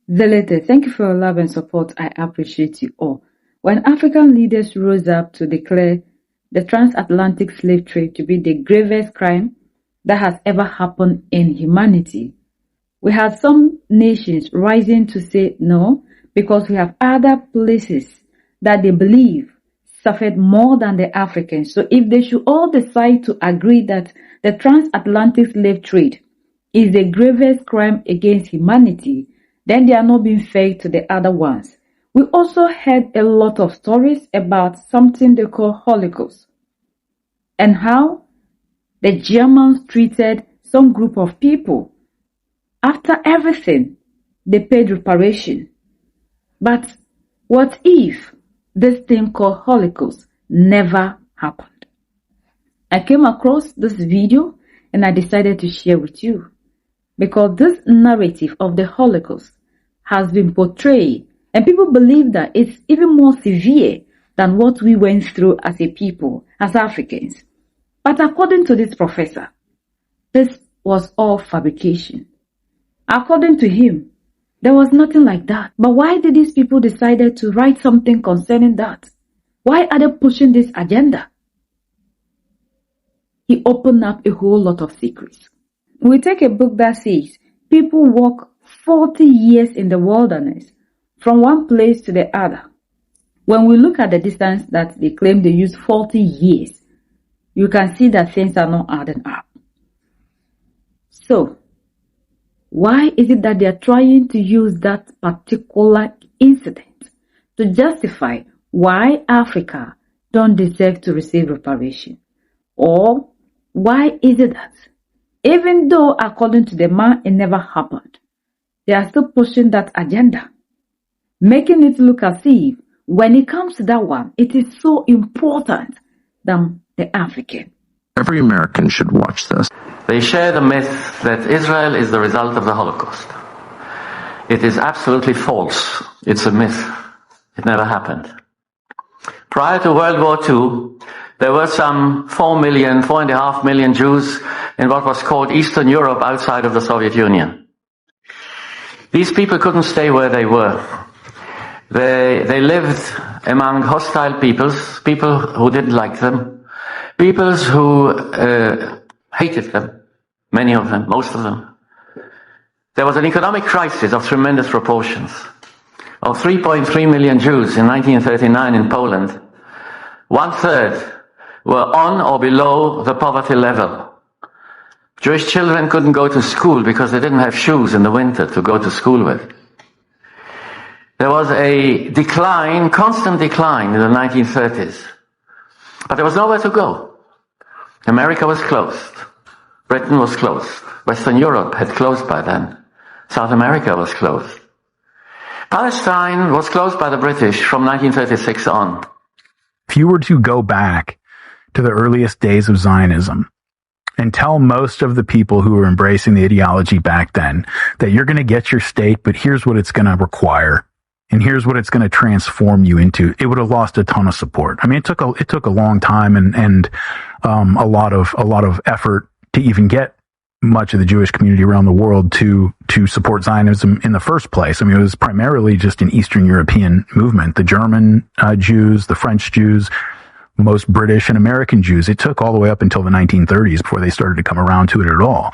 Zelete, thank you for your love and support. I appreciate you all. When African leaders rose up to declare the transatlantic slave trade to be the gravest crime that has ever happened in humanity, we had some nations rising to say no because we have other places that they believe suffered more than the Africans. So if they should all decide to agree that the transatlantic slave trade is the gravest crime against humanity, then they are not being fair to the other ones. We also heard a lot of stories about something they call Holocaust and how the Germans treated some group of people. After everything, they paid reparation. But what if this thing called Holocaust never happened? I came across this video and I decided to share with you because this narrative of the Holocaust has been portrayed and people believe that it's even more severe than what we went through as a people, as Africans. But according to this professor, this was all fabrication. According to him, there was nothing like that. But why did these people decide to write something concerning that? Why are they pushing this agenda? He opened up a whole lot of secrets. We take a book that says people walk 40 years in the wilderness from one place to the other. When we look at the distance that they claim they use 40 years, you can see that things are not adding up. So, why is it that they are trying to use that particular incident to justify why Africa don't deserve to receive reparation? Or why is it that even though according to the man it never happened, they are still pushing that agenda, making it look as if when it comes to that one, it is so important than the African. Every American should watch this. They share the myth that Israel is the result of the Holocaust. It is absolutely false. It's a myth. It never happened. Prior to World War II, there were some 4.5 million Jews in what was called Eastern Europe outside of the Soviet Union. These people couldn't stay where they were. They lived among hostile peoples, people who didn't like them, peoples who hated them, many of them, most of them. There was an economic crisis of tremendous proportions. Of 3.3 million Jews in 1939 in Poland, 1/3 were on or below the poverty level. Jewish children couldn't go to school because they didn't have shoes in the winter to go to school with. There was a decline, constant decline in the 1930s. But there was nowhere to go. America was closed. Britain was closed. Western Europe had closed by then. South America was closed. Palestine was closed by the British from 1936 on. If you were to go back to the earliest days of Zionism and tell most of the people who were embracing the ideology back then that you're going to get your state, but here's what it's going to require, and here's what it's going to transform you into, it would have lost a ton of support. I mean, it took a long time and a lot of effort to even get much of the Jewish community around the world to support Zionism in the first place. I mean, it was primarily just an Eastern European movement. The German Jews, the French Jews, most British and American Jews. It took all the way up until the 1930s before they started to come around to it at all.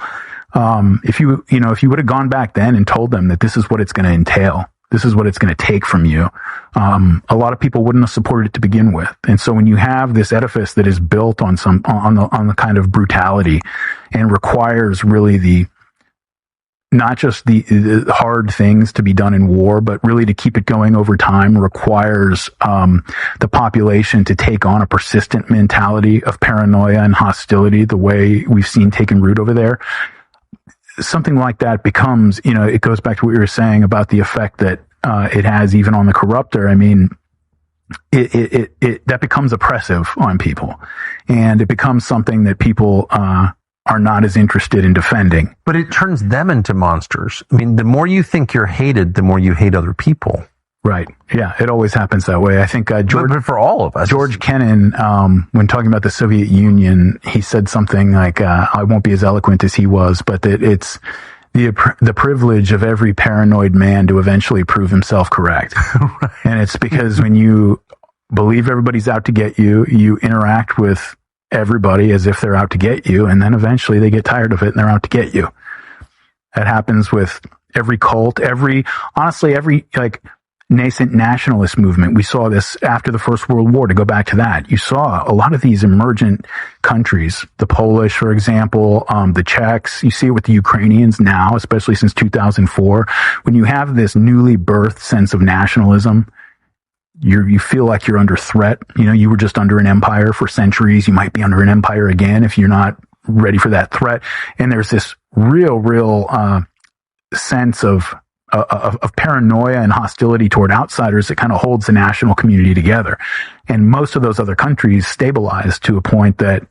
If you would have gone back then and told them that this is what it's going to entail, this is what it's going to take from you, a lot of people wouldn't have supported it to begin with. And so when you have this edifice that is built on the kind of brutality and requires really not just the hard things to be done in war, but really to keep it going over time, requires the population to take on a persistent mentality of paranoia and hostility, the way we've seen taken root over there. Something like that becomes, it goes back to what you were saying about the effect that it has even on the corrupter. I mean, that becomes oppressive on people, and it becomes something that people are not as interested in defending. But it turns them into monsters. I mean, the more you think you're hated, the more you hate other people. Right. Yeah, it always happens that way. I think George, but for all of us, George Kennan, when talking about the Soviet Union, he said something like, "I won't be as eloquent as he was, but that the privilege of every paranoid man to eventually prove himself correct. Right. And it's because when you believe everybody's out to get you, you interact with everybody as if they're out to get you, and then eventually they get tired of it and they're out to get you. That happens with every cult, every like nascent nationalist movement. We saw this after the First World War. To go back to that, you saw a lot of these emergent countries, the Polish, for example, the Czechs. You see it with the Ukrainians now, especially since 2004. When you have this newly birthed sense of nationalism, you feel like you're under threat. You know, you were just under an empire for centuries. You might be under an empire again if you're not ready for that threat. And there's this real sense of paranoia and hostility toward outsiders that kind of holds the national community together. And most of those other countries stabilized to a point that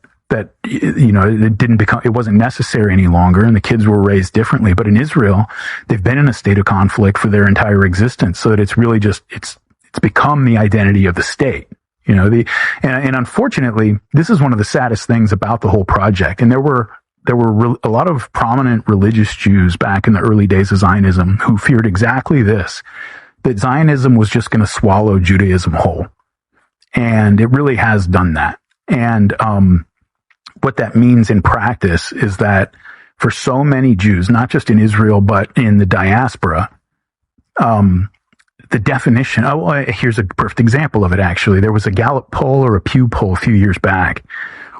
it wasn't necessary any longer, and the kids were raised differently. But in Israel, they've been in a state of conflict for their entire existence, so that it's really just it's become the identity of the state. You know, and unfortunately, this is one of the saddest things about the whole project. And there were a lot of prominent religious Jews back in the early days of Zionism who feared exactly this, that Zionism was just going to swallow Judaism whole. And it really has done that. And what that means in practice is that for so many Jews, not just in Israel, but in the diaspora, the definition, here's a perfect example of it, actually. There was a Gallup poll or a Pew poll a few years back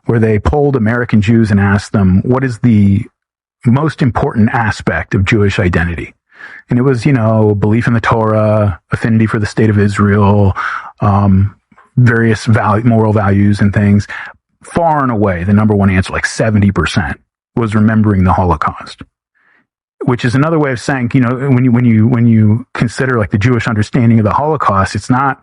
where they polled American Jews and asked them, what is the most important aspect of Jewish identity? And it was, belief in the Torah, affinity for the state of Israel, various moral values and things. Far and away, the number one answer, like 70%, was remembering the Holocaust. Which is another way of saying, when you consider like the Jewish understanding of the Holocaust, it's not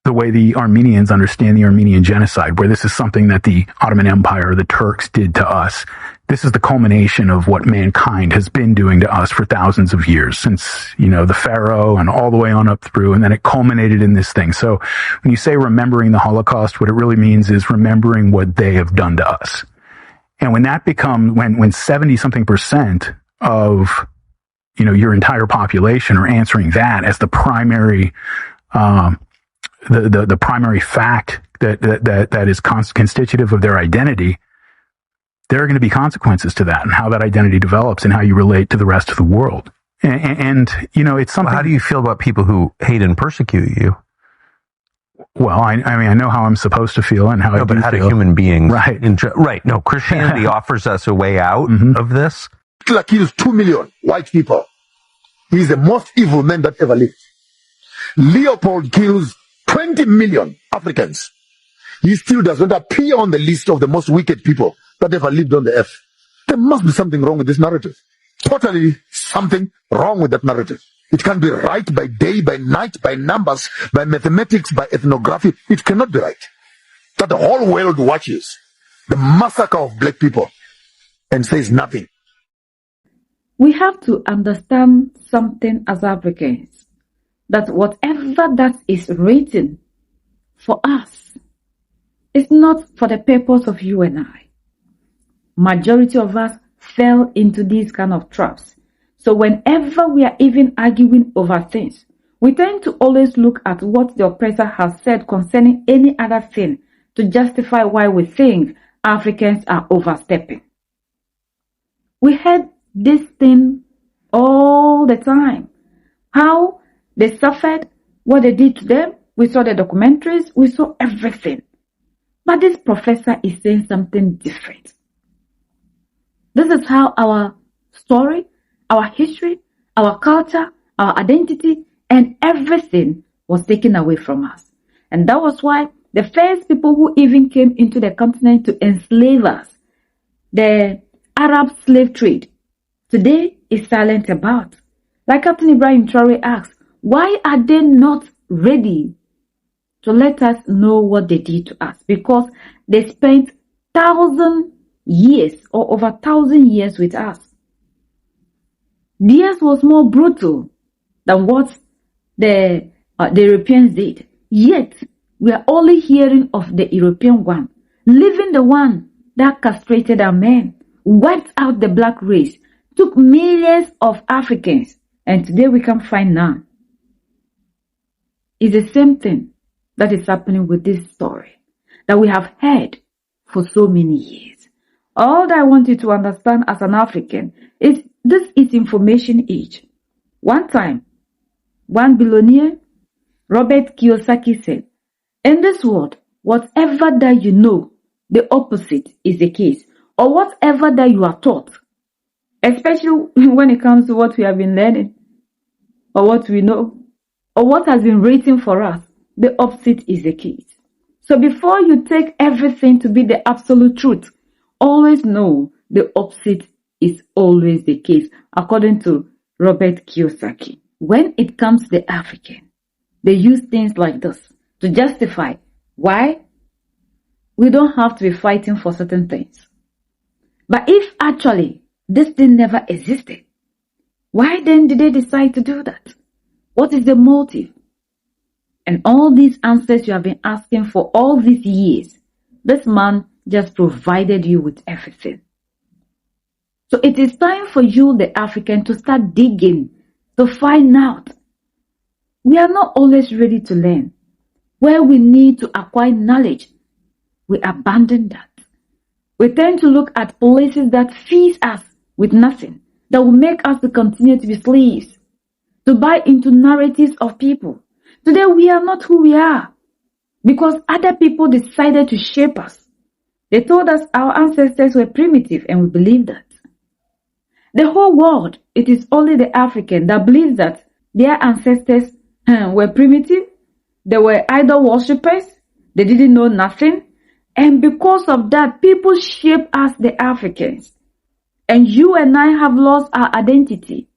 the way the Armenians understand the Armenian genocide, where this is something that the Ottoman Empire or the Turks did to us. This is the culmination of what mankind has been doing to us for thousands of years, since, the Pharaoh and all the way on up through, and then it culminated in this thing. So when you say remembering the Holocaust, what it really means is remembering what they have done to us. And when that becomes, when 70-something% of, your entire population are answering that as the primary, the primary fact that is constitutive of their identity, there are going to be consequences to that and how that identity develops and how you relate to the rest of the world. And it's something. Well, how do you feel about people who hate and persecute you? Well, I mean, I know how I'm supposed to feel and how I do but how feel. do human beings? Right. Right. No, Christianity offers us a way out of this. Hitler kills 2 million white people. He's the most evil man that ever lived. Leopold kills 20 million Africans. He still does not appear on the list of the most wicked people that ever lived on the earth. There must be something wrong with this narrative. Totally something wrong with that narrative. It can be right by day, by night, by numbers, by mathematics, by ethnography. It cannot be right. That the whole world watches the massacre of black people and says nothing. We have to understand something as Africans, that whatever that is written for us is not for the purpose of you and I. Majority of us fell into these kind of traps. So whenever we are even arguing over things, we tend to always look at what the oppressor has said concerning any other thing to justify why we think Africans are overstepping. We heard this thing all the time. How they suffered, what they did to them. We saw the documentaries, we saw everything. But this professor is saying something different. This is how our story, our history, our culture, our identity, and everything was taken away from us. And that was why the first people who even came into the continent to enslave us, the Arab slave trade, today is silent about. Like Captain Ibrahim Traore asks, why are they not ready to let us know what they did to us? Because they spent 1,000 years or over 1,000 years with us. Theirs was more brutal than what the Europeans did. Yet, we are only hearing of the European one, leaving the one that castrated our men, wiped out the black race, took millions of Africans, and today we can find none. It's the same thing that is happening with this story that we have heard for so many years. All that I want you to understand as an African is this is information age. One time, one billionaire, Robert Kiyosaki, said, in this world, whatever that you know, the opposite is the case. Or whatever that you are taught, especially when it comes to what we have been learning, or what we know, or what has been written for us, the opposite is the case. So before you take everything to be the absolute truth, always know the opposite is always the case, according to Robert Kiyosaki. When it comes to the African, they use things like this to justify why we don't have to be fighting for certain things. But if actually this thing never existed, why then did they decide to do that? What is the motive? And all these answers you have been asking for all these years, this man just provided you with everything. So it is time for you, the African, to start digging, to find out. We are not always ready to learn. Where we need to acquire knowledge, we abandon that. We tend to look at places that feed us with nothing, that will make us to continue to be slaves, to buy into narratives of people. Today we are not who we are because other people decided to shape us. They told us our ancestors were primitive and we believe that. The whole world, it is only the African that believes that their ancestors were primitive, they were idol worshippers, they didn't know nothing. And because of that, people shape us, the Africans. And you and I have lost our identity.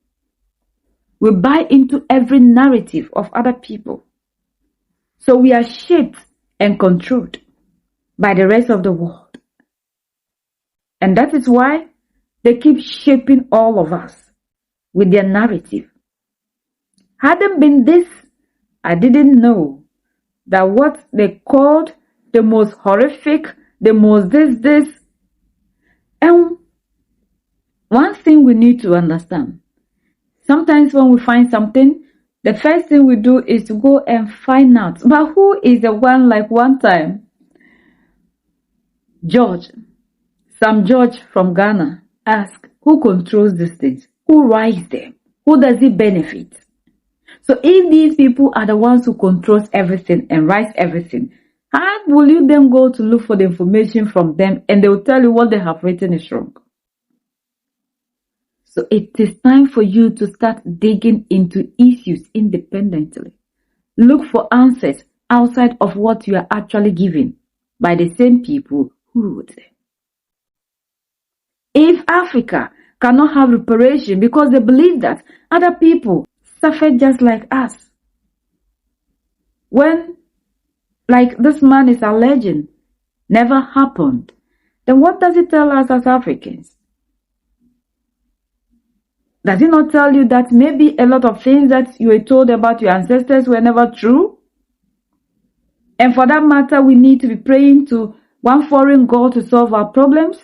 We buy into every narrative of other people. So we are shaped and controlled by the rest of the world. And that is why they keep shaping all of us with their narrative. Hadn't been this, I didn't know that what they called the most horrific, the most this. And one thing we need to understand, sometimes when we find something, the first thing we do is to go and find out. But who is the one, like one time, Sam George from Ghana asked, who controls these things? Who writes them? Who does it benefit? So if these people are the ones who controls everything and writes everything, how will you then go to look for the information from them and they will tell you what they have written is wrong? So it is time for you to start digging into issues independently. Look for answers outside of what you are actually given by the same people who wrote them. If Africa cannot have reparation because they believe that other people suffered just like us, when, like this man is alleging, never happened, then what does it tell us as Africans? Does it not tell you that maybe a lot of things that you were told about your ancestors were never true? And for that matter, we need to be praying to one foreign God to solve our problems?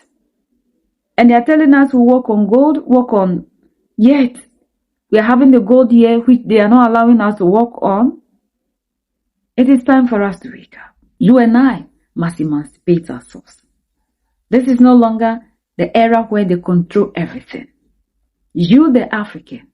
And they are telling us we work on gold, yet we are having the gold here which they are not allowing us to work on. It is time for us to wake up. You and I must emancipate ourselves. This is no longer the era where they control everything. You, the African,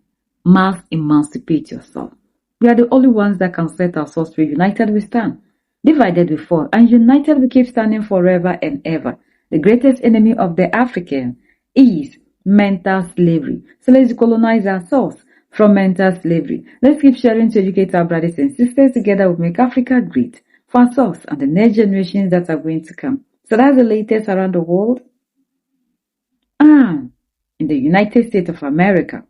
must emancipate yourself. We are the only ones that can set ourselves free. United we stand, divided we fall, and united we keep standing forever and ever. The greatest enemy of the African is mental slavery. So let's colonize ourselves from mental slavery. Let's keep sharing to educate our brothers and sisters. Together we make Africa great for ourselves and the next generations that are going to come. So that's the latest around the world. In the United States of America,